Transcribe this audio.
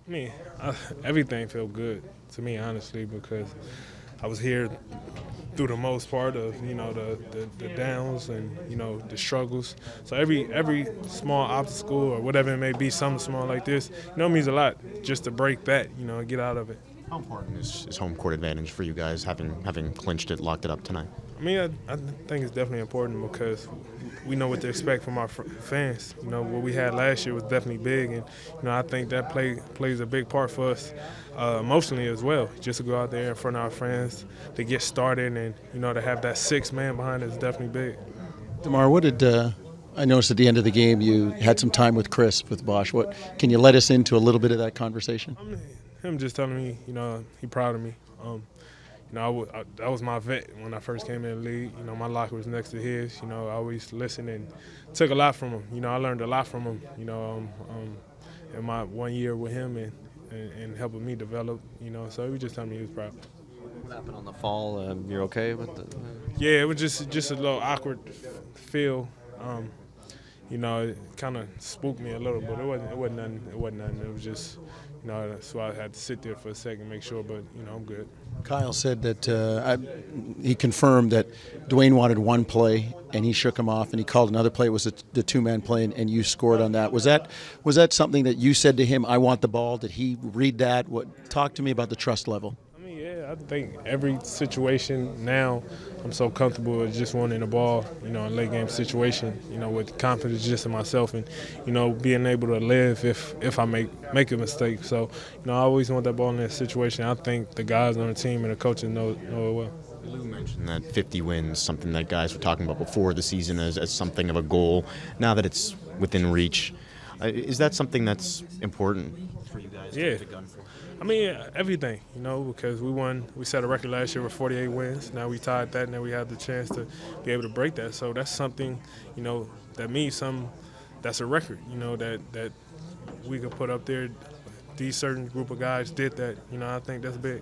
I mean, everything felt good to me, honestly, because I was here through the most part of the downs and the struggles. So every small obstacle or whatever it may be, something small like this, means a lot just to break that, and get out of it. How important is home court advantage for you guys, having clinched it, locked it up tonight? I mean, I think it's definitely important because we know what to expect from our fans. What we had last year was definitely big, and I think that plays a big part for us emotionally as well. Just to go out there in front of our fans, to get started, and to have that six man behind us is definitely big. DeMar, what did I noticed at the end of the game you had some time with Chris with Bosch? What can you let us into a little bit of that conversation? I mean, him just telling me, he proud of me. That was my vet when I first came in the league. My locker was next to his. I always listened and took a lot from him. I learned a lot from him. In my 1 year with him and helping me develop. So he was just telling me he was proud. What happened on the fall? You're okay with the? Yeah, it was just a little awkward feel. It kind of spooked me a little, but it wasn't nothing. It wasn't nothing. It was just, so I had to sit there for a second, make sure. But I'm good. Kyle said that he confirmed that Dwayne wanted one play and he shook him off, and he called another play. It was the two-man play, and you scored on that. Was that something that you said to him? I want the ball. Did he read that? Talk to me about the trust level. Yeah, I think every situation now, I'm so comfortable with just wanting the ball, in a late game situation, with confidence just in myself and, being able to live if I make a mistake. So, I always want that ball in that situation. I think the guys on the team and the coaches know it well. Lou mentioned that 50 wins, something that guys were talking about before the season as something of a goal. Now that it's within reach, is that something that's important for you guys to gun for? I mean, everything, because we set a record last year with 48 wins. Now we tied that, and now we have the chance to be able to break that. So that's something, that means that's a record, that we could put up there. These certain group of guys did that. I think that's big.